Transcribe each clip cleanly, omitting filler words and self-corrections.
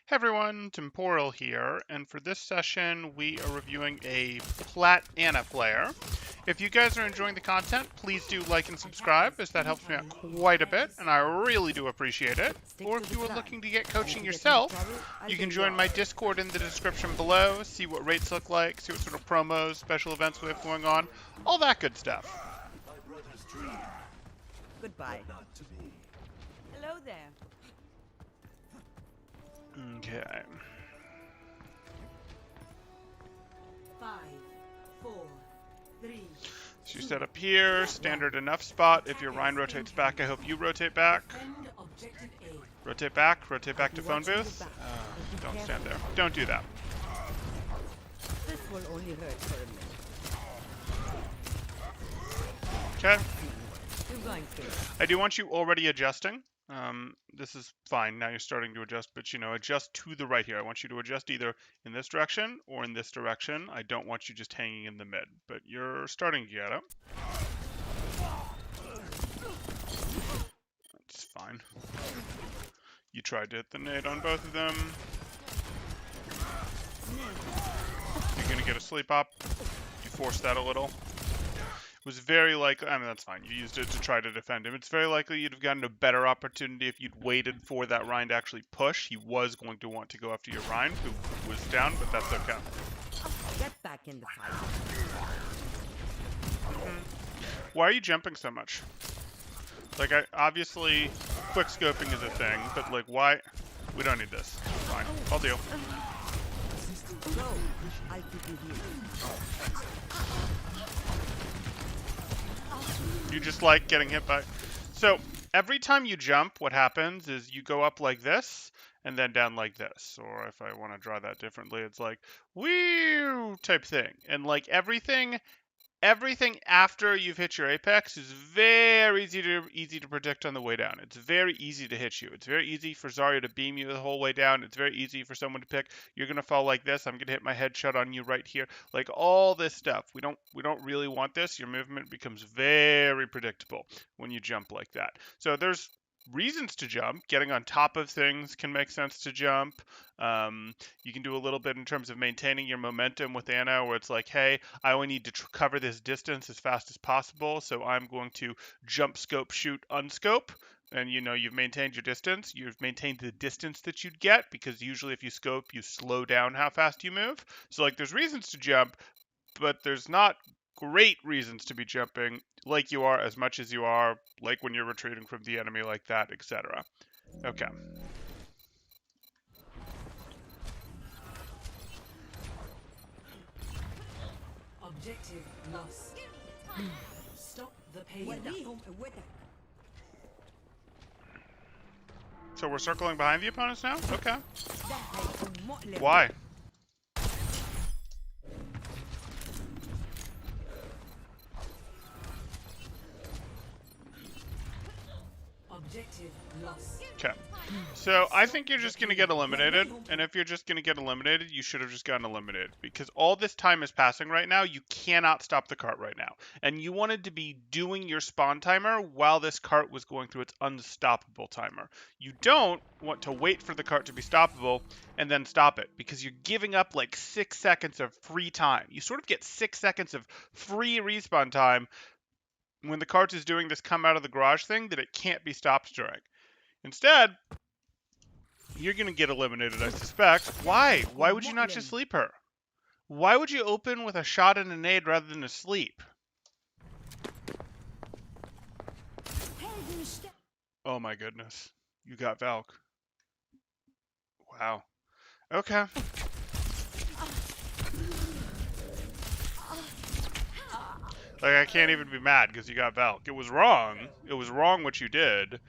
Hey everyone, Temporal here, and for this session we are reviewing a Plat Ana player. If you guys are enjoying the content, please do like and subscribe, as that helps me out quite a bit, and I really do appreciate it. Or if you are looking to get coaching yourself, you can join my Discord in the description below, see what rates look like, see what sort of promos, special events we have going on, all that good stuff. Goodbye. Hello there. Okay. 5, 4, 3. So you set up here, standard enough spot. If your Rhine rotates back, I hope you rotate back. Rotate back to phone booth. Don't stand there. Don't do that. This will only hurt for a minute. Okay. You're going to. I do want you already adjusting. This is fine. Now you're starting to adjust, but adjust to the right here. I want you to adjust either in this direction or in this direction. I don't want you just hanging in the mid, but you're starting to get it. That's fine. You tried to hit the nade on both of them. You're gonna get a sleep up. You forced that a little. Was very likely, I mean, that's fine. You used it to try to defend him. It's very likely you'd have gotten a better opportunity if you'd waited for that Rhine to actually push. He was going to want to go after your Rhine, who was down, but that's okay. Get back in the fight. Why are you jumping so much? Like, obviously, quick scoping is a thing, but, like, why? We don't need this. Fine. I'll deal. Go. I'll keep you here. You just like getting hit by... So, every time you jump, what happens is you go up like this, and then down like this. Or if I want to draw that differently, it's like, woo type thing. And like everything after you've hit your apex is very easy to predict on the way down. It's very easy to hit you. It's very easy for Zarya to beam you the whole way down. It's very easy for someone to pick. You're gonna fall like this. I'm gonna hit my headshot on you right here. Like all this stuff. We don't really want this. Your movement becomes very predictable when you jump like that. So there's reasons to jump. Getting on top of things can make sense to jump. You can do a little bit in terms of maintaining your momentum with Ana, where it's like, hey, I only need to cover this distance as fast as possible, so I'm going to jump, scope, shoot, unscope. And you've maintained your distance. You've maintained the distance that you'd get, because usually if you scope, you slow down how fast you move. So like there's reasons to jump, but there's not great reasons to be jumping like you are, as much as you are like when you're retreating from the enemy like that, etc. Okay. Objective lost. Stop the pain. So we're circling behind the opponents now? Okay. Why? Objective lost. Okay. So I think you're just going to get eliminated, and if you're just going to get eliminated, you should have just gotten eliminated, because all this time is passing right now. You cannot stop the cart right now, and you wanted to be doing your spawn timer while this cart was going through its unstoppable timer. You don't want to wait for the cart to be stoppable and then stop it, because you're giving up like 6 seconds of free time. You sort of get 6 seconds of free respawn time when the cart is doing this come out of the garage thing that it can't be stopped during. Instead, you're going to get eliminated, I suspect. Why? Why would you not just sleep her? Why would you open with a shot and a nade rather than a sleep? Oh my goodness. You got Valk. Wow. Okay. Like, I can't even be mad because you got Valk. It was wrong. It was wrong what you did.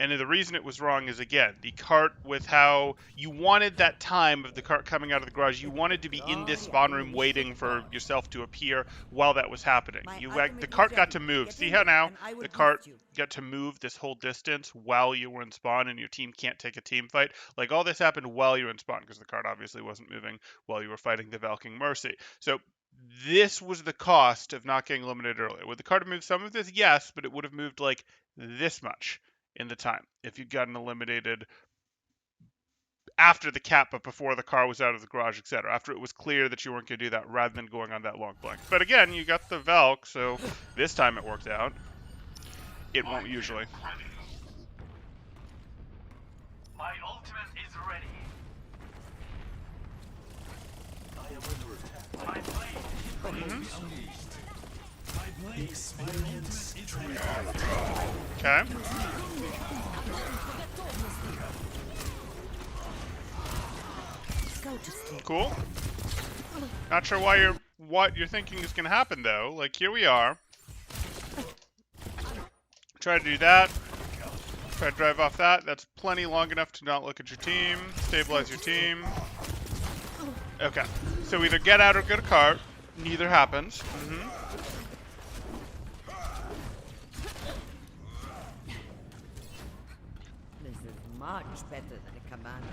And the reason it was wrong is, again, the cart, with how you wanted that time of the cart coming out of the garage. You wanted to be in this spawn room waiting for yourself to appear while that was happening. The cart got to move. See how now the cart got to move this whole distance while you were in spawn, and your team can't take a team fight? Like, all this happened while you were in spawn, because the cart obviously wasn't moving while you were fighting the Valking Mercy. So this was the cost of not getting eliminated earlier. Would the card have moved some of this? Yes, but it would have moved like this much in the time if you'd gotten eliminated after the cap, but before the car was out of the garage, etc. After it was clear that you weren't going to do that, rather than going on that long blank. But again, you got the Valk, so this time it worked out. It won't usually. My ultimate is ready. I am under attack. My blade. My blade. Experience Okay. Go to sleep. Cool. Not sure why what you're thinking is going to happen though. Like here we are. Try to do that. Try to drive off that. That's plenty long enough to not look at your team. Stabilize your team. Okay. So either get out or get a cart. Neither happens. This is much better than a command.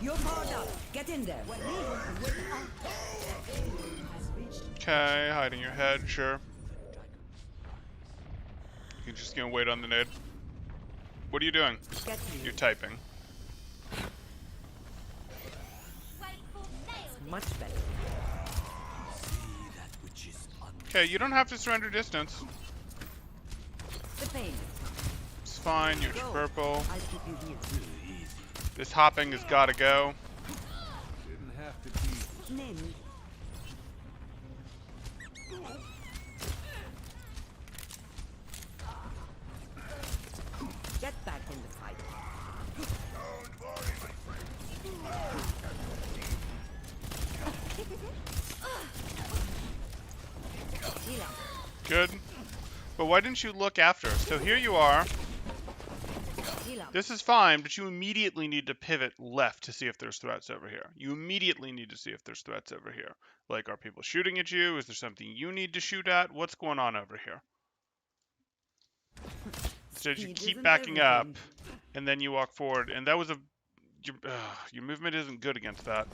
You're powered up. Get in there. Okay, hiding your head, sure. You're just gonna wait on the nade. What are you doing? Get You're typing. much better. Okay, you don't have to surrender distance. The pain. It's fine, you're Go. purple. I'll keep you here. This hopping has gotta go. Name me. Get back in the fight. Heal up. Good. But why didn't you look after? So here you are. Heal up. This is fine, but you immediately need to pivot left to see if there's threats over here. You immediately need to see if there's threats over here. Like, are people shooting at you? Is there something you need to shoot at? What's going on over here? Instead, you Speed keep isn't backing up, everything. and then you walk forward. And that was your movement isn't good against that.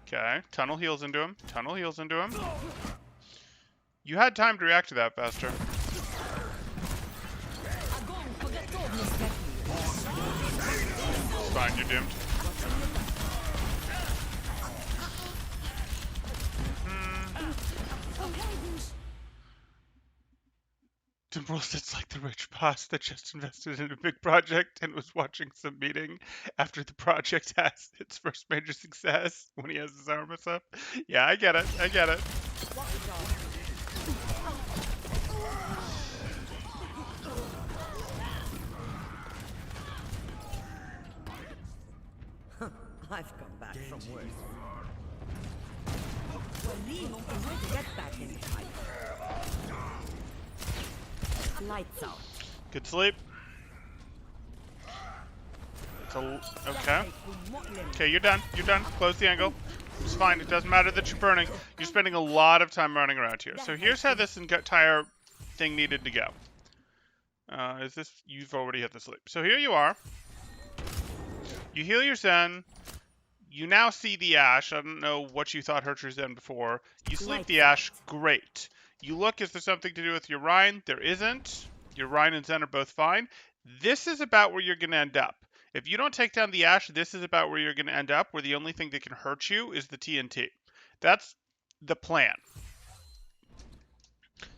Okay, tunnel heals into him. Tunnel heals into him. You had time to react to that faster. It's fine, you're doomed. Timbrel sits like the rich boss that just invested in a big project and was watching some meeting after the project has its first major success when he has his armors up. Yeah, I get it. I get it. I've come back from worse. Get back in the fight. Lights out. Good sleep. It's okay. Okay, you're done. You're done. Close the angle. It's fine. It doesn't matter that you're burning. You're spending a lot of time running around here. So here's how this entire thing needed to go. Is this... You've already hit the sleep. So here you are. You heal your Zen. You now see the Ash. I don't know what you thought hurt your Zen before. You sleep the Ash. Great. You look, is there something to do with your Rhine? There isn't. Your Rhine and Zen are both fine. This is about where you're going to end up. If you don't take down the Ash, this is about where you're going to end up, where the only thing that can hurt you is the TNT. That's the plan.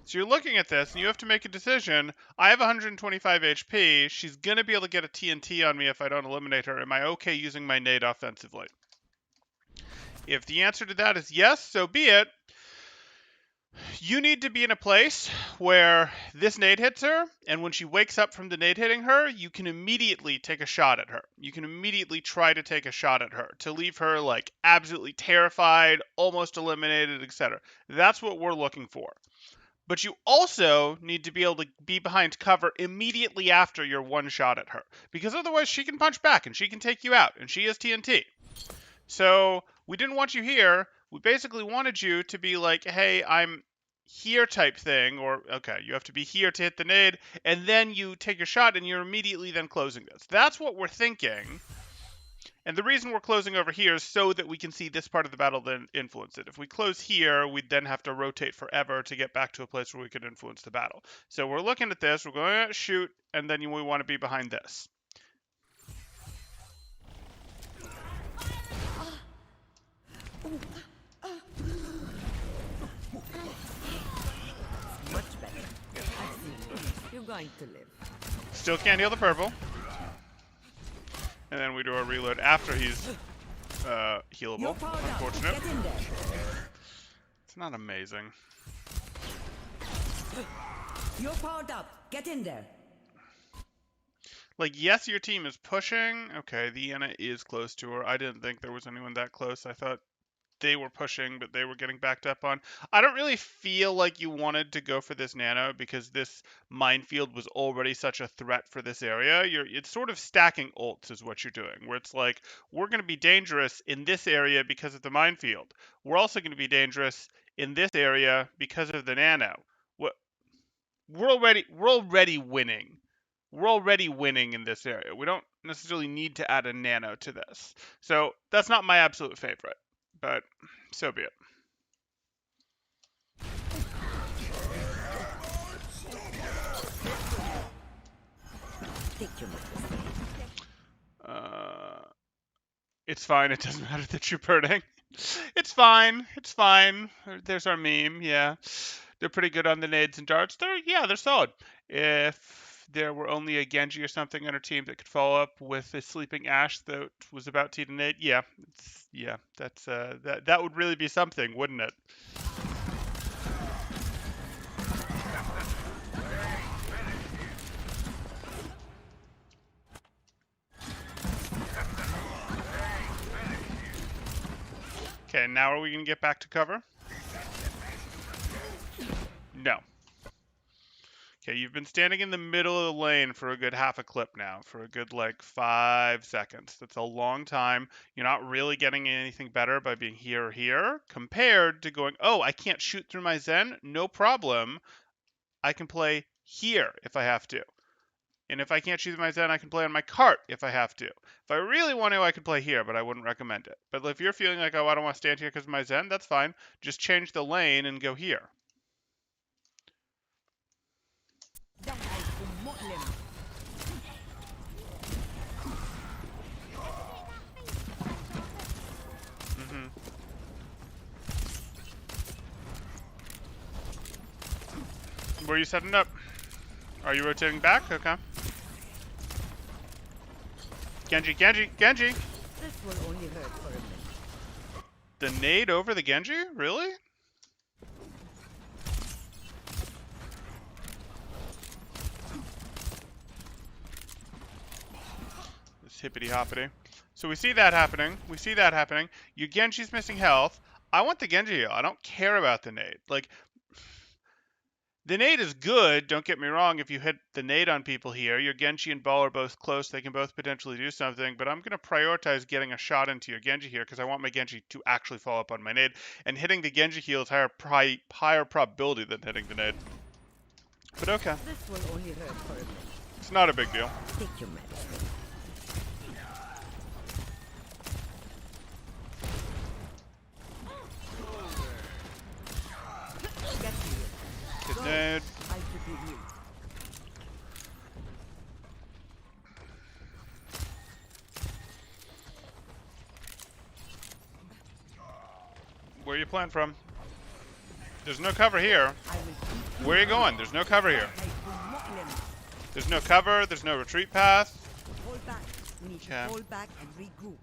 So you're looking at this, and you have to make a decision. I have 125 HP. She's going to be able to get a TNT on me if I don't eliminate her. Am I okay using my nade offensively? If the answer to that is yes, so be it. You need to be in a place where this nade hits her, and when she wakes up from the nade hitting her, you can immediately take a shot at her. You can immediately try to take a shot at her to leave her like absolutely terrified, almost eliminated, etc. That's what we're looking for. But you also need to be able to be behind cover immediately after your one shot at her, because otherwise she can punch back and she can take you out, and she has TNT. So we didn't want you here. We basically wanted you to be like, hey, I'm here type thing, or, okay, you have to be here to hit the nade, and then you take your shot, and you're immediately then closing this. That's what we're thinking. And the reason we're closing over here is so that we can see this part of the battle then influence it. If we close here, we'd then have to rotate forever to get back to a place where we could influence the battle. So we're looking at this, we're going to shoot, and then we want to be behind this. Much better. I see. You're going to live. Still can't heal the purple. And then we do our reload after he's healable. You're powered up. Unfortunate. Get in there. It's not amazing. You're powered up. Get in there. Like, yes, your team is pushing. Okay, the Anna is close to her. I didn't think there was anyone that close. I thought they were pushing, but they were getting backed up on. I don't really feel like you wanted to go for this nano because this minefield was already such a threat for this area. It's sort of stacking ults is what you're doing, where it's like, we're going to be dangerous in this area because of the minefield. We're also going to be dangerous in this area because of the nano. We're already winning. We're already winning in this area. We don't necessarily need to add a nano to this. So that's not my absolute favorite, but so be it. Take your It's fine. It doesn't matter that you're burning. It's fine. It's fine. There's our meme. Yeah. They're pretty good on the nades and darts. They're solid. If there were only a Genji or something on our team that could follow up with a sleeping Ashe that was about to nade, that would really be something, wouldn't it? Okay, now are we going to get back to cover? No. Okay, you've been standing in the middle of the lane for a good half a clip now, for a good, 5 seconds. That's a long time. You're not really getting anything better by being here or here, compared to going, oh, I can't shoot through my Zen? No problem. I can play here if I have to. And if I can't shoot through my Zen, I can play on my cart if I have to. If I really want to, I could play here, but I wouldn't recommend it. But if you're feeling like, oh, I don't want to stand here because of my Zen, that's fine. Just change the lane and go here. Where are you setting up? Are you rotating back? Okay. Genji! This will only hurt for a minute. The nade over the Genji? Really? This hippity hoppity. So we see that happening. Your Genji's missing health. I want the Genji heal. I don't care about the nade. The nade is good, don't get me wrong, if you hit the nade on people here. Your Genji and Ball are both close, they can both potentially do something, but I'm going to prioritize getting a shot into your Genji here because I want my Genji to actually follow up on my nade, and hitting the Genji heal is higher probability than hitting the nade. But okay. This will only hurt for a minute. It's not a big deal. Take your medicine. Good nade. I forgive you. Where are you playing from? There's no cover here. Where are you going? There's no cover here. There's no cover, there's no retreat path. Hold back. We need to hold back and regroup.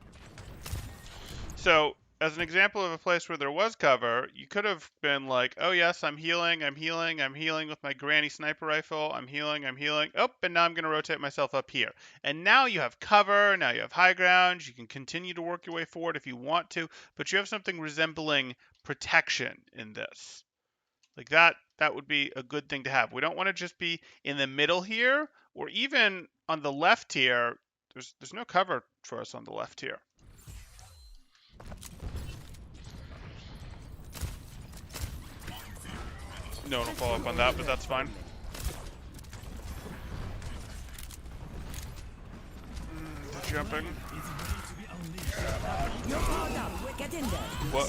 So, as an example of a place where there was cover, you could have been like, oh yes, I'm healing with my granny sniper rifle, I'm healing. Oh, and now I'm going to rotate myself up here. And now you have cover, now you have high ground, you can continue to work your way forward if you want to, but you have something resembling protection in this. Like that would be a good thing to have. We don't want to just be in the middle here, or even on the left here. There's no cover for us on the left here. No, don't follow up on that, but that's fine. The jumping. You're powered up. Get in there. What?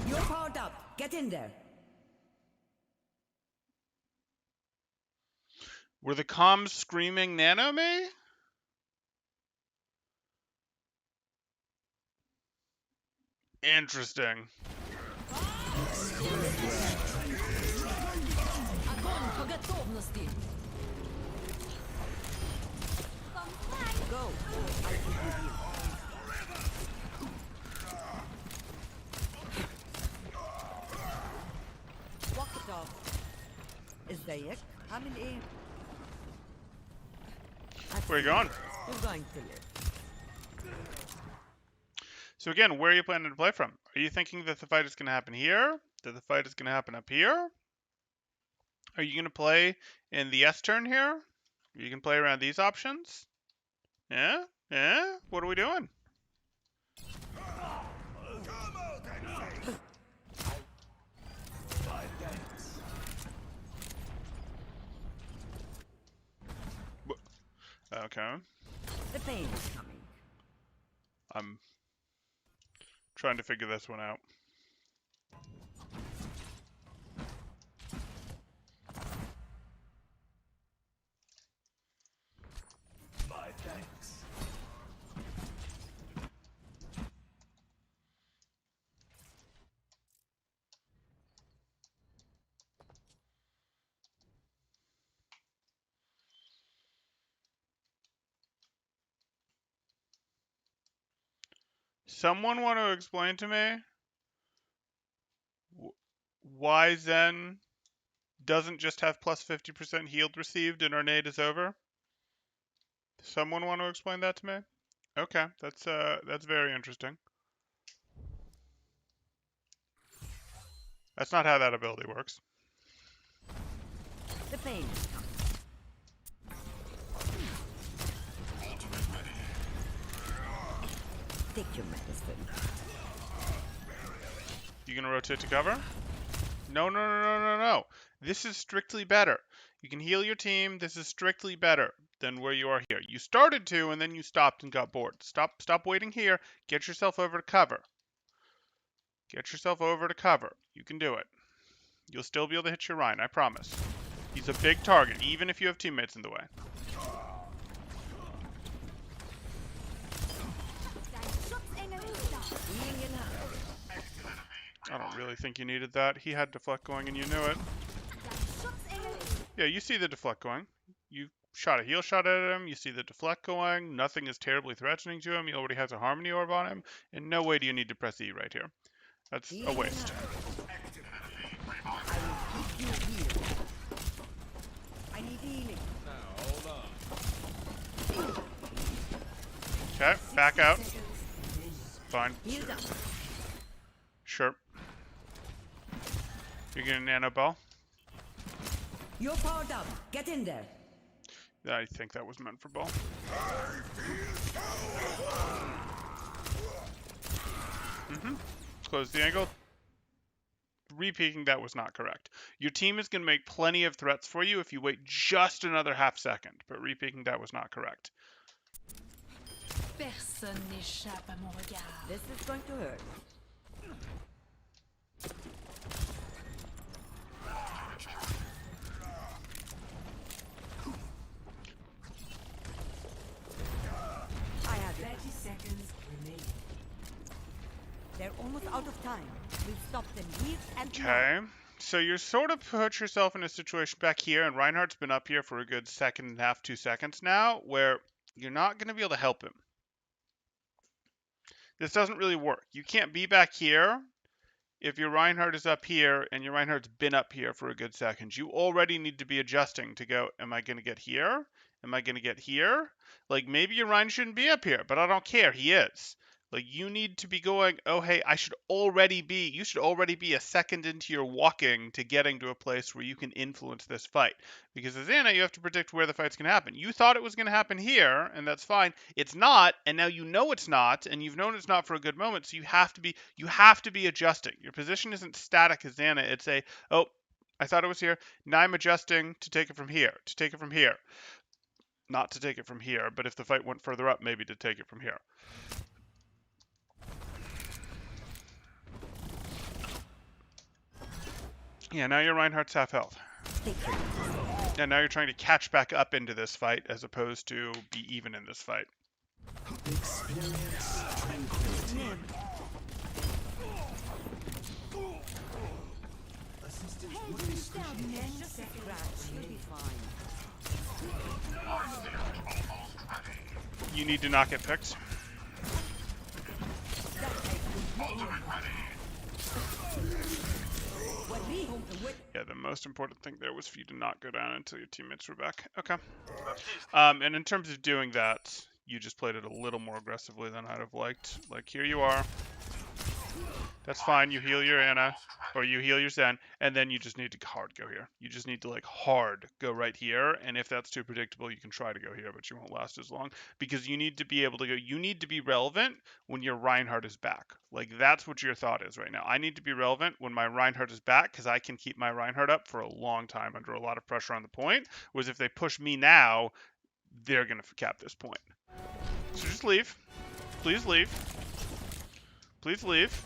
You're powered up. Get in there. Were the comms screaming nano me? Interesting. Go. I give you heal. Walk it off. ازيك؟ عامل ايه؟ Where are you going? You're going to live. So again, where are you planning to play from? Are you thinking that the fight is going to happen here? That the fight is going to happen up here? Are you going to play in the S turn here? You can play around these options? Yeah? Yeah? What are we doing? Okay. The pain is coming. I'm trying to figure this one out. My thanks. Someone want to explain to me why Zen doesn't just have plus 50% healed received and our nade is over? Someone want to explain that to me? Okay, that's very interesting. That's not how that ability works. The pain is coming. Take your medicine. You gonna rotate to cover? No, no, no, no, no, no. This is strictly better. You can heal your team. This is strictly better than where you are here. You started to, and then you stopped and got bored. Stop waiting here. Get yourself over to cover. Get yourself over to cover. You can do it. You'll still be able to hit your Rhine, I promise. He's a big target, even if you have teammates in the way. Healing in hand. I don't really think you needed that. He had deflect going, and you knew it. Yeah, you see the deflect going. You shot a heal shot at him. You see the deflect going. Nothing is terribly threatening to him. He already has a harmony orb on him. In no way do you need to press E right here. That's a waste. I will keep you healed. I need healing. Okay, back out. Fine. Healed up. Sure. You're getting nano ball? You're powered up. Get in there. I think that was meant for ball. Close the angle. Re-peeking that was not correct. Your team is going to make plenty of threats for you if you wait just another half second, but re-peeking that was not correct. Personne n'échappe à mon regard. This is going to hurt. I have it. 30 seconds remaining. They're almost out of time. We'll stop them here and now. Okay. So you're sort of put yourself in a situation back here, and Reinhardt's been up here for a good second and a half, 2 seconds now, where you're not going to be able to help him. This doesn't really work. You can't be back here if your Reinhardt is up here and your Reinhardt's been up here for a good second. You already need to be adjusting to go, am I going to get here? Am I going to get here? Like, maybe your Reinhardt shouldn't be up here, but I don't care. He is. Like, you need to be going, oh, hey, you should already be a second into your walking to getting to a place where you can influence this fight. Because as Anna, you have to predict where the fight's going to happen. You thought it was going to happen here, and that's fine. It's not, and now you know it's not, and you've known it's not for a good moment, so you have to be adjusting. Your position isn't static as Anna. It's oh, I thought it was here. Now I'm adjusting to take it from here, not to take it from here, but if the fight went further up, maybe to take it from here. Yeah, now your Reinhardt's half health. And now you're trying to catch back up into this fight as opposed to be even in this fight. Experience tranquility. Assistance would be appreciated. Just a scratch. You'll be fine. You need to not get picked. Yeah, the most important thing there was for you to not go down until your teammates were back. Okay. And in terms of doing that, you just played it a little more aggressively than I'd have liked. Like, here you are. That's fine. You heal your Ana, or you heal your Zen, and then you just need to hard go here. You just need to, like, hard go right here, and if that's too predictable, you can try to go here, but you won't last as long, because you need to be able to go, you need to be relevant when your Reinhardt is back. Like, that's what your thought is right now. I need to be relevant when my Reinhardt is back, because I can keep my Reinhardt up for a long time under a lot of pressure on the point, whereas if they push me now, they're going to cap this point. So just leave. Please leave. Please leave.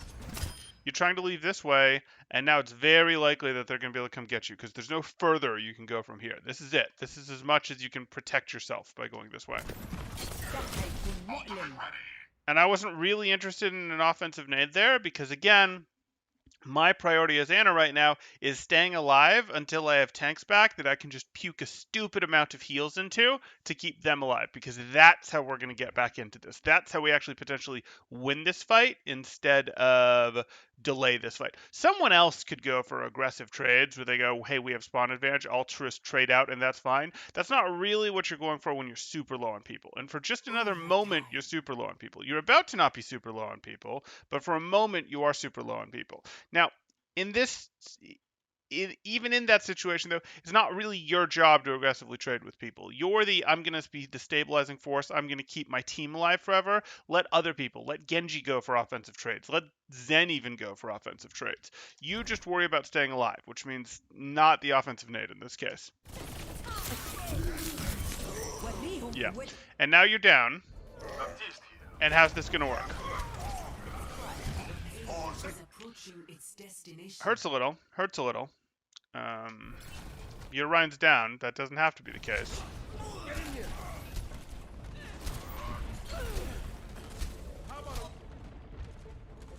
You're trying to leave this way, and now it's very likely that they're going to be able to come get you, because there's no further you can go from here. This is it. This is as much as you can protect yourself by going this way. And I wasn't really interested in an offensive nade there, because again, my priority as Ana right now is staying alive until I have tanks back that I can just puke a stupid amount of heals into to keep them alive, because that's how we're going to get back into this. That's how we actually potentially win this fight instead of delay this fight. Someone else could go for aggressive trades where they go, hey, we have spawn advantage, I'll just trade out and that's fine. That's not really what you're going for when you're super low on people. And for just another moment, you're super low on people. You're about to not be super low on people, but for a moment, you are super low on people. Now, even in that situation, though, it's not really your job to aggressively trade with people. You're I'm going to be the stabilizing force. I'm going to keep my team alive forever. Let other people, let Genji go for offensive trades. Let Zen even go for offensive trades. You just worry about staying alive, which means not the offensive nade in this case. Yeah. And now you're down. And how's this going to work? Hurts a little. Hurts a little. Your Ryan's down. That doesn't have to be the case.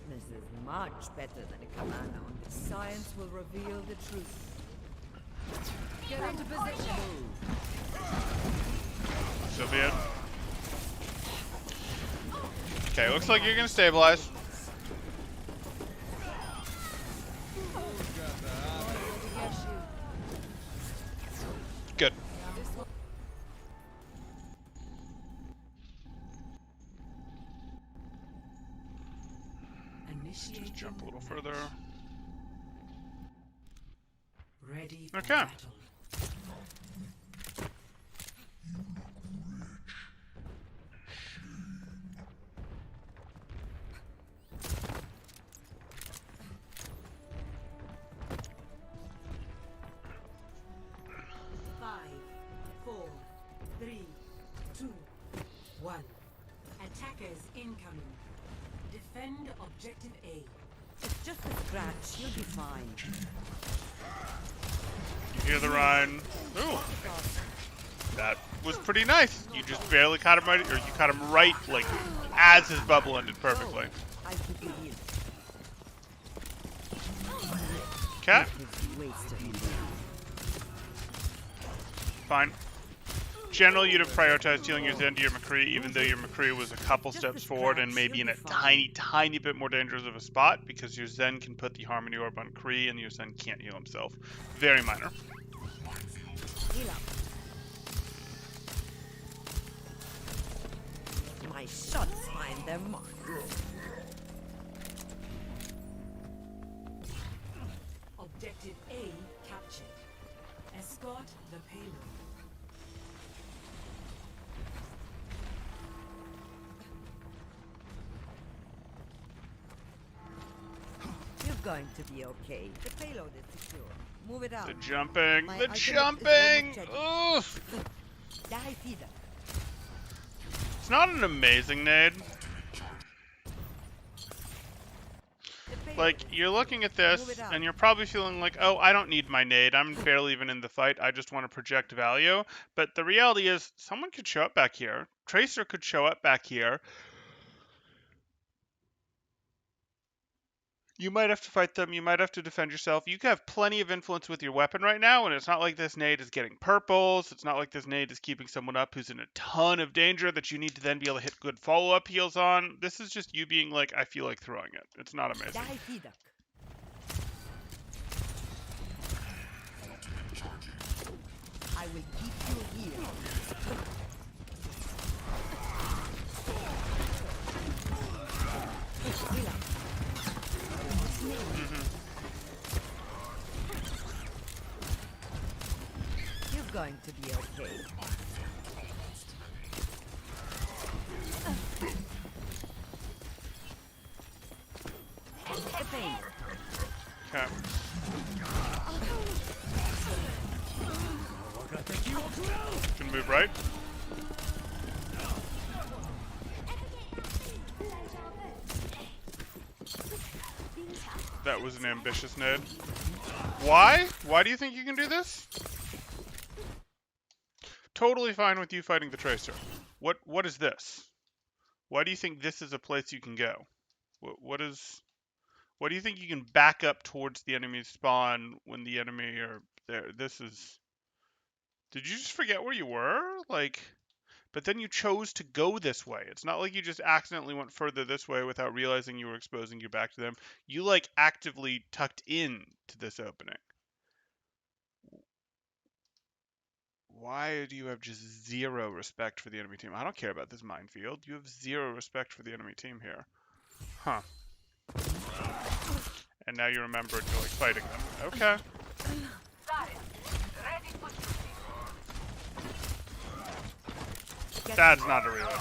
This is much better than a commando. Science will reveal the truth. Get into position. So be it. Okay, looks like you're gonna stabilize. Good. Just jump a little further. Ready for Okay. battle. Attackers incoming. Defend objective A. It's just a scratch. You'll be fine. You hear the Rhine. Ooh. That was pretty nice. You just barely caught him right, or you caught him right, like, as his bubble ended perfectly. I keep you here. Okay. Wasted. Fine. Generally, you'd have prioritized healing your Zen to your McCree, even though your McCree was a couple steps forward and maybe in a tiny bit more dangerous of a spot, because your Zen can put the Harmony Orb on Kree and your Zen can't heal himself. Very minor. Heal up. My shots find their mark. Objective A captured. Escort the payload. You're going to be okay. The payload is secure. Move it out. The jumping. My The ultimate is jumping! almost ready. Oof! It's not an amazing nade. Like, you're looking at this, and you're probably feeling like, oh, I don't need my nade. I'm barely even in the fight. I just want to project value. But the reality is, someone could show up back here. Tracer could show up back here. You might have to fight them. You might have to defend yourself. You have plenty of influence with your weapon right now, and it's not like this nade is getting purples. It's not like this nade is keeping someone up who's in a ton of danger that you need to then be able to hit good follow-up heals on. This is just you being like, I feel like throwing it. It's not amazing. I will keep you here. You're going to be okay. The pain. Okay. Can move right. That was an ambitious nade. Why? Why do you think you can do this? Totally fine with you fighting the Tracer. What is this? Why do you think this is a place you can go? What do you think you can back up towards the enemy's spawn when the enemy are there? This is... Did you just forget where you were? Like... But then you chose to go this way. It's not like you just accidentally went further this way without realizing you were exposing your back to them. You, like, actively tucked in to this opening. Why do you have just zero respect for the enemy team? I don't care about this minefield. You have zero respect for the enemy team here. Huh. And now you remembered you're, like, fighting them. Okay. That's not a reload.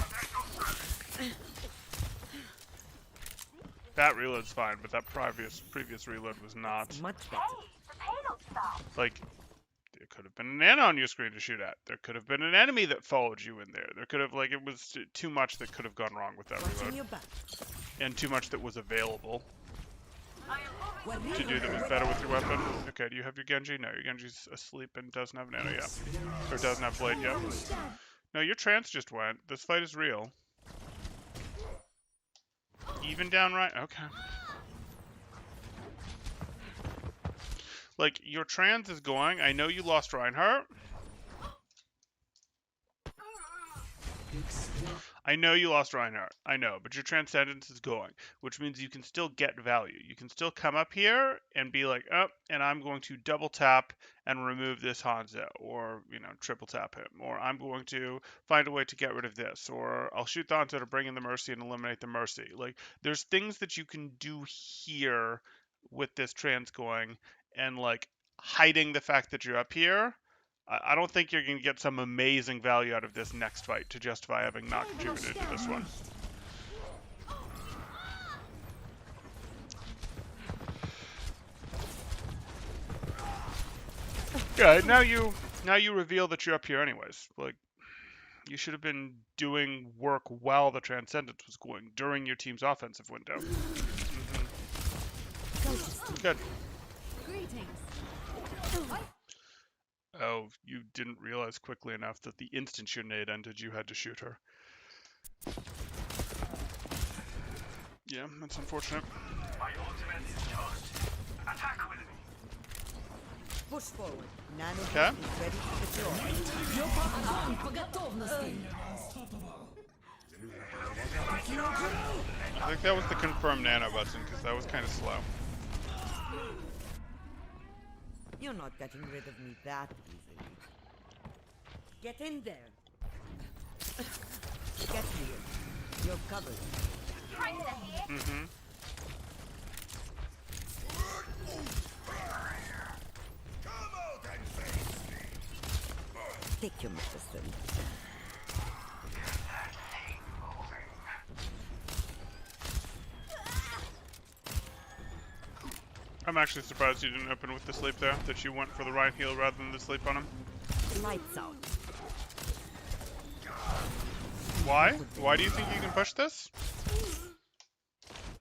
That reload's fine, but that previous reload was not. Much better. Like, there could have been an nano on your screen to shoot at. There could have been an enemy that followed you in there. There could have, like, it was too much that could have gone wrong with that reload. And too much that was available to do that was better with your weapon. Okay, do you have your Genji? No, your Genji's asleep and doesn't have nano yet. Or doesn't have blade yet. No, your trance just went. This fight is real. Even downright? Okay. Like, your trans is going. I know you lost Reinhardt. I know you lost Reinhardt. I know, but your Transcendence is going, which means you can still get value. You can still come up here and be like, oh, and I'm going to double tap and remove this Hanzo, or, you know, triple tap him, or I'm going to find a way to get rid of this, or I'll shoot the Hanzo to bring in the Mercy and eliminate the Mercy. Like, there's things that you can do here with this trans going, and, like, hiding the fact that you're up here. I don't think you're going to get some amazing value out of this next fight to justify having not contributed to this one. Yeah, now you reveal that you're up here anyways. Like, you should have been doing work while the Transcendence was going during your team's offensive window. Good. Greetings. Oh, you didn't realize quickly enough that the instant your nade ended, you had to shoot her. Yeah, that's unfortunate. My ultimate is charged. Attack with me. Push forward. Nano Okay. is ready to deploy. I think that was the confirm nano button, because that was kind of slow. You're not getting rid of me that easily. Get in there. Get here. You're covered. Mm-hmm. Take your medicine. I'm actually surprised you didn't open with the sleep there, that you went for the right heal rather than the sleep on him. Lights out. Why? Why do you think you can push this?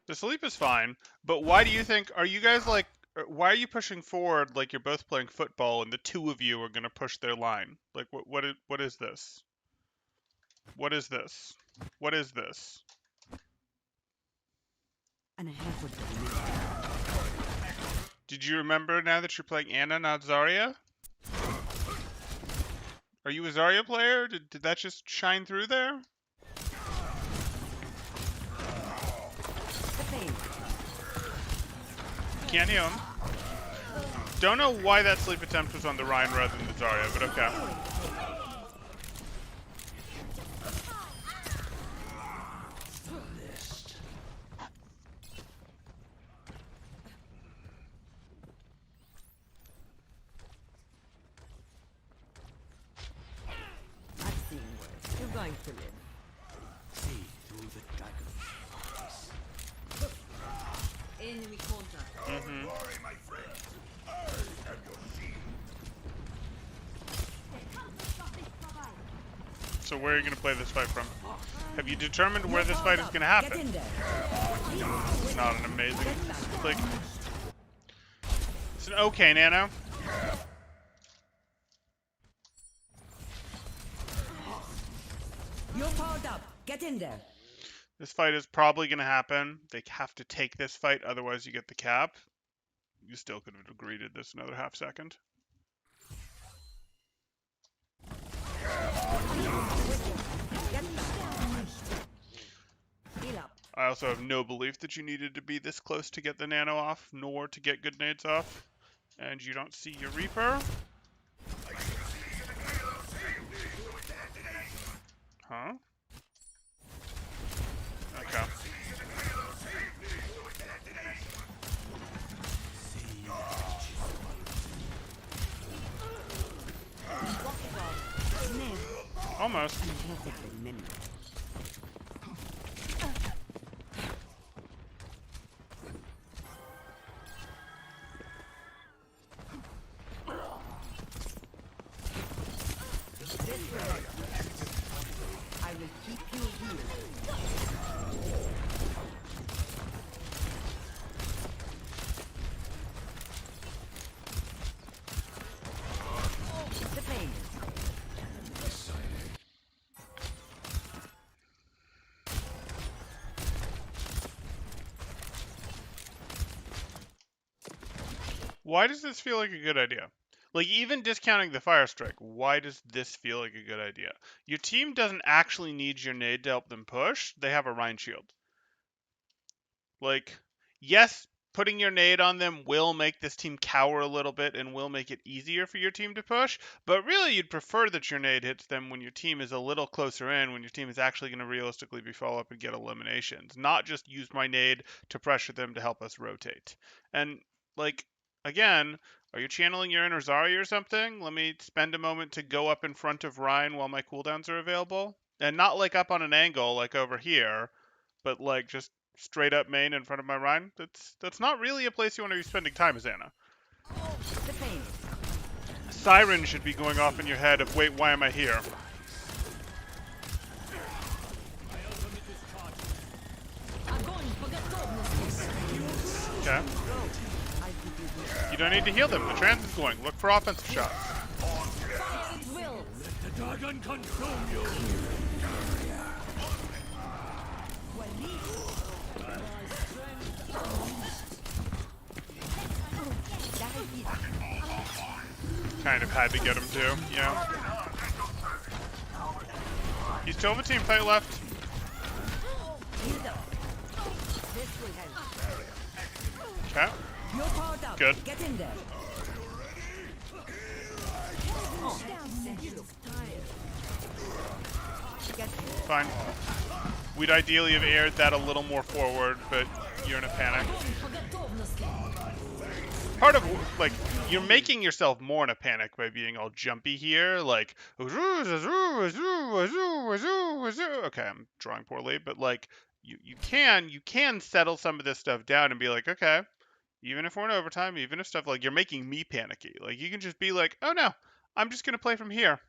The sleep is fine, but why do you think, are you guys like, why are you pushing forward like you're both playing football and the two of you are going to push their line? Like, what is this? What is this? What is this? And a half would be Did you remember now that you're playing Anna, not Zarya? Are you a Zarya player? Did that just shine through there? the pain. Can't heal him. Don't know why that sleep attempt was on the Ryan rather than the Zarya, but okay. I've seen worse. You're going to live. See through the dragon's eyes. Enemy contact. Mm-hmm. So where are you going to play this fight from? Have you determined where this fight is going to Get happen? in there. It's not an amazing... Like, it's an okay nano. You're powered up. Get in there. This fight is probably going to happen. They have to take this fight, otherwise you get the cap. You still could have greeted this another half second. Get back. Heal up. I also have no belief that you needed to be this close to get the nano off, nor to get good nades off. And you don't see your Reaper. Huh? Okay. Almost. I will keep you healed. The pain. Why does this feel like a good idea? Like, even discounting the Fire Strike, why does this feel like a good idea? Your team doesn't actually need your nade to help them push. They have a Rhine Shield. Like, yes, putting your nade on them will make this team cower a little bit and will make it easier for your team to push, but really you'd prefer that your nade hits them when your team is a little closer in, when your team is actually going to realistically be follow up and get eliminations, not just use my nade to pressure them to help us rotate. And, like, again, are you channeling your inner Zarya or something? Let me spend a moment to go up in front of Ryan while my cooldowns are available. And not like up on an angle like over here, but like just straight up main in front of my Ryan. That's not really a place you want to be spending time as Anna. The pain. Siren should be going off in your head of, wait, why am I here? Okay. You don't need to heal them. The trans is going. Look for offensive shots. The dragon consume you. Kind of had to get him too, yeah. You still have a team fight left. Okay. You're powered up. Good. Get in there. Fine. We'd ideally have aired that a little more forward, but you're in a panic. Part of, like, you're making yourself more in a panic by being all jumpy here, like, okay, I'm drawing poorly, but like, you can settle some of this stuff down and be like, okay, even if we're in overtime, even if stuff, like, you're making me panicky. Like, you can just be like, oh no, I'm just gonna play from here.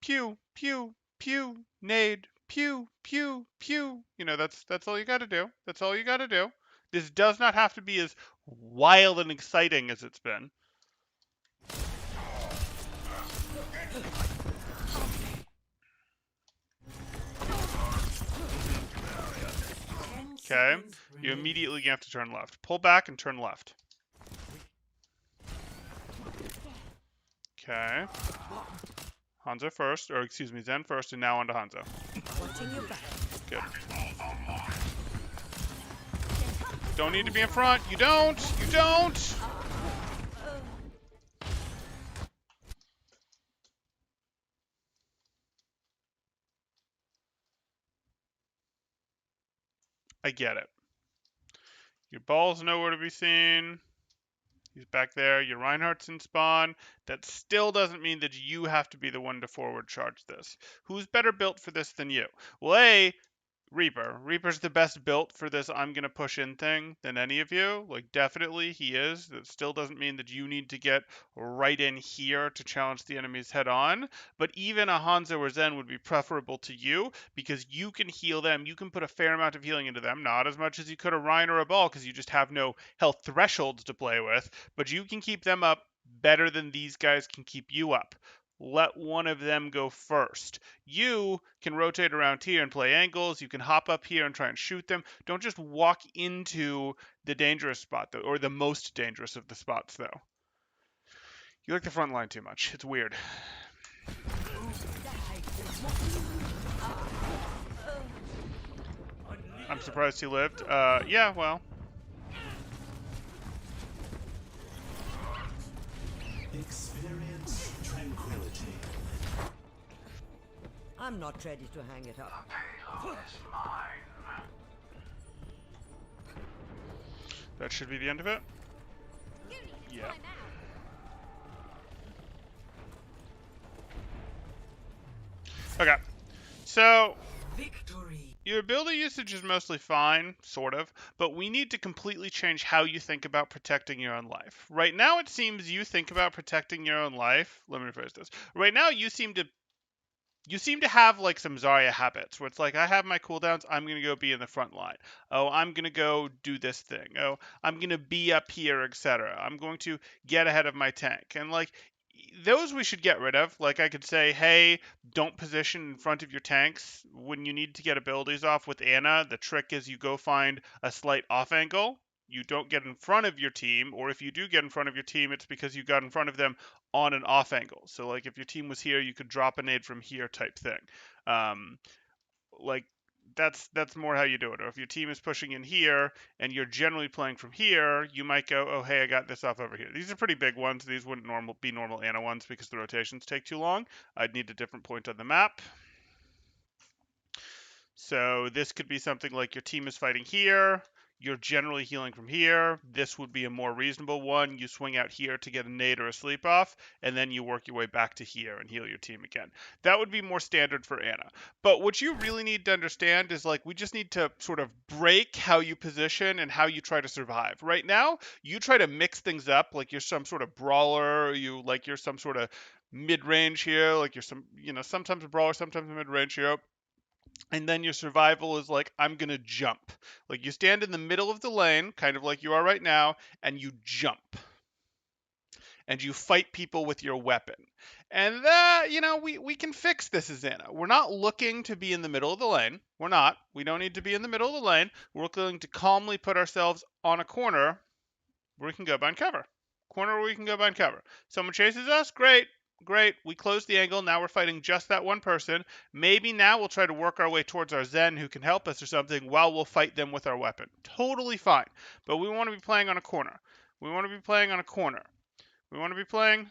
Pew, pew, pew, nade, pew, pew, pew. You know, that's all you got to do. That's all you got to do. This does not have to be as wild and exciting as it's been. Okay, you immediately have to turn left. Pull back and turn left. Okay. Hanzo first, or excuse me, Zen first, and now on to Hanzo. Watching your back. Good. Don't need to be in front. You don't. You don't. I get it. Your ball's nowhere to be seen. He's back there. Your Reinhardt's in spawn. That still doesn't mean that you have to be the one to forward charge this. Who's better built for this than you? Well, A, Reaper. Reaper's the best built for this I'm going to push in thing than any of you. Like, definitely he is. That still doesn't mean that you need to get right in here to challenge the enemies head on. But even a Hanzo or Zen would be preferable to you because you can heal them. You can put a fair amount of healing into them. Not as much as you could a Rein or a Ball because you just have no health thresholds to play with. But you can keep them up better than these guys can keep you up. Let one of them go first. You can rotate around here and play angles. You can hop up here and try and shoot them. Don't just walk into the dangerous spot, though, or the most dangerous of the spots, though. You like the front line too much. It's weird. I'm surprised he lived. Yeah, well. Experience tranquility. I'm not ready to hang it up. Payload is mine. That should be the end of it. Yeah. Okay. So, Victory. your ability usage is mostly fine, sort of, but we need to completely change how you think about protecting your own life. Right now, it seems you think about protecting your own life. Let me rephrase this. Right now, you seem to have like some Zarya habits where it's like, I have my cooldowns, I'm going to go be in the front line. Oh, I'm going to go do this thing. Oh, I'm going to be up here, etc. I'm going to get ahead of my tank. And like, those we should get rid of. Like I could say, hey, don't position in front of your tanks when you need to get abilities off with Ana. The trick is you go find a slight off angle. You don't get in front of your team, or if you do get in front of your team, it's because you got in front of them on an off angle. So like if your team was here, you could drop a nade from here type thing. Like that's more how you do it. Or if your team is pushing in here and you're generally playing from here, you might go, oh hey, I got this off over here. These are pretty big ones. These wouldn't be normal Ana ones because the rotations take too long. I'd need a different point on the map. So this could be something like your team is fighting here. You're generally healing from here. This would be a more reasonable one. You swing out here to get a nade or a sleep off, and then you work your way back to here and heal your team again. That would be more standard for Ana. But what you really need to understand is like we just need to sort of break how you position and how you try to survive. Right now, you try to mix things up like you're some sort of brawler, or you're some sort of mid-range here, like you're some, sometimes a brawler, sometimes a mid-range hero. And then your survival is like, I'm going to jump. Like you stand in the middle of the lane, kind of like you are right now, and you jump. And you fight people with your weapon. And that, we can fix this as Ana. We're not looking to be in the middle of the lane. We're not. We don't need to be in the middle of the lane. We're looking to calmly put ourselves on a corner where we can go behind cover. Corner where we can go behind cover. Someone chases us, great. Great, we closed the angle, now we're fighting just that one person. Maybe now we'll try to work our way towards our Zen who can help us or something while we'll fight them with our weapon. Totally fine, but we want to be playing on a corner. We want to be playing on a corner. We want to be playing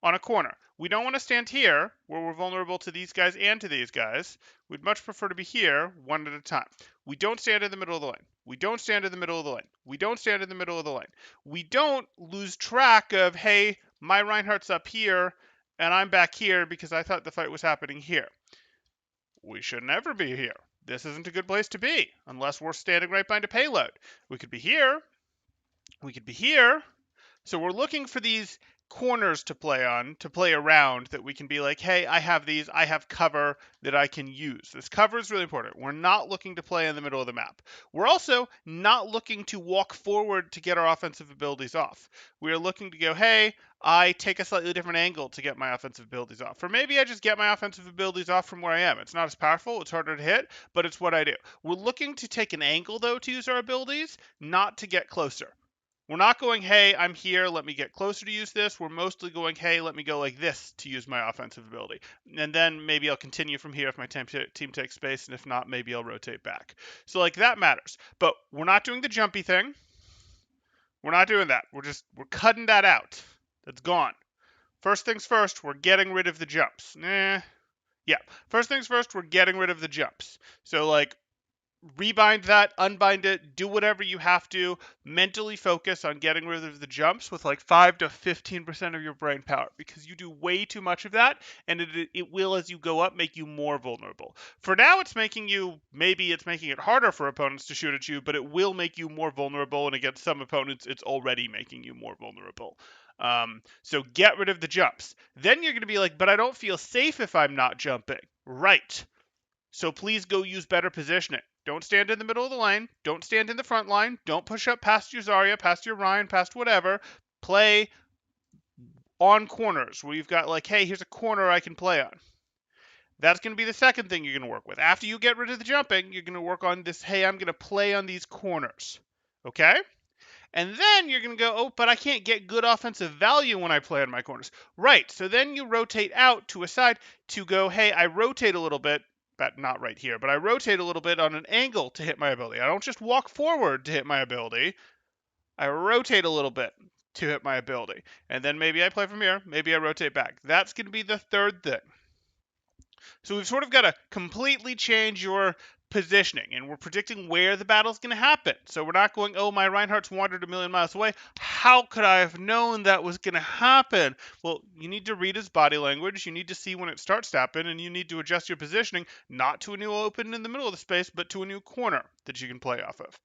on a corner. We don't want to stand here where we're vulnerable to these guys and to these guys. We'd much prefer to be here one at a time. We don't stand in the middle of the lane. We don't stand in the middle of the lane. We don't stand in the middle of the lane. We don't lose track of, hey, my Reinhardt's up here and I'm back here because I thought the fight was happening here. We should never be here. This isn't a good place to be unless we're standing right behind a payload. We could be here. We could be here. So we're looking for these corners to play on, to play around, that we can be like, hey, I have these, I have cover that I can use. This cover is really important. We're not looking to play in the middle of the map. We're also not looking to walk forward to get our offensive abilities off. We are looking to go, hey, I take a slightly different angle to get my offensive abilities off. Or maybe I just get my offensive abilities off from where I am. It's not as powerful, it's harder to hit, but it's what I do. We're looking to take an angle, though, to use our abilities, not to get closer. We're not going, hey, I'm here, let me get closer to use this. We're mostly going, hey, let me go like this to use my offensive ability. And then maybe I'll continue from here if my team takes space, and if not, maybe I'll rotate back. So, like, that matters. But we're not doing the jumpy thing. We're not doing that. We're cutting that out. That's gone. First things first, we're getting rid of the jumps. Yeah. First things first, we're getting rid of the jumps. So, like, rebind that, unbind it, do whatever you have to. Mentally focus on getting rid of the jumps with like 5 to 15% of your brain power, because you do way too much of that, and it will, as you go up, make you more vulnerable. For now, maybe it's making it harder for opponents to shoot at you, but it will make you more vulnerable, and against some opponents, it's already making you more vulnerable. So get rid of the jumps. Then you're going to be like, but I don't feel safe if I'm not jumping. Right. So please go use better positioning. Don't stand in the middle of the lane. Don't stand in the front line. Don't push up past your Zarya, past your Ryan, past whatever. Play on corners where you've got like, hey, here's a corner I can play on. That's going to be the second thing you're going to work with. After you get rid of the jumping, you're going to work on this, hey, I'm going to play on these corners. Okay? And then you're going to go, oh, but I can't get good offensive value when I play on my corners. Right. So then you rotate out to a side to go, hey, I rotate a little bit. But not right here, but I rotate a little bit on an angle to hit my ability. I don't just walk forward to hit my ability. I rotate a little bit to hit my ability. And then maybe I play from here. Maybe I rotate back. That's going to be the third thing. So we've sort of got to completely change your positioning, and we're predicting where the battle's going to happen. So we're not going, oh, my Reinhardt's wandered a million miles away. How could I have known that was going to happen? Well, you need to read his body language. You need to see when it starts to happen, and you need to adjust your positioning, not to a new open in the middle of the space, but to a new corner that you can play off of.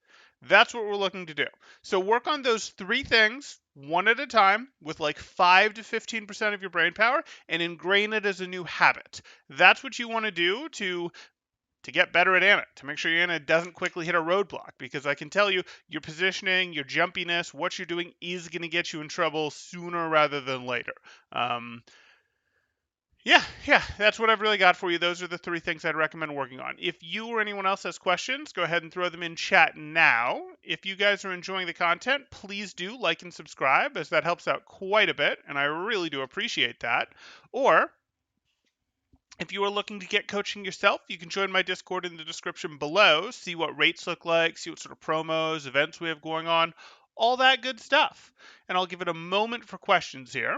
That's what we're looking to do. So work on those three things one at a time with like 5 to 15% of your brain power, and ingrain it as a new habit. That's what you want to do to get better at Anna, to make sure your Anna doesn't quickly hit a roadblock, because I can tell you your positioning, your jumpiness, what you're doing is going to get you in trouble sooner rather than later. Yeah, that's what I've really got for you. Those are the three things I'd recommend working on. If you or anyone else has questions, go ahead and throw them in chat now. If you guys are enjoying the content, please do like and subscribe, as that helps out quite a bit, and I really do appreciate that. Or if you are looking to get coaching yourself, you can join my Discord in the description below, see what rates look like, see what sort of promos, events we have going on, all that good stuff. And I'll give it a moment for questions here.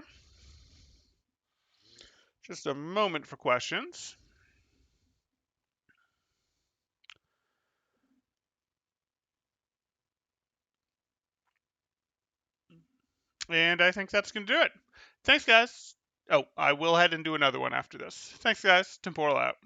Just a moment for questions. And I think that's going to do it. Thanks, guys. Oh, I will head and do another one after this. Thanks, guys. Temporal out.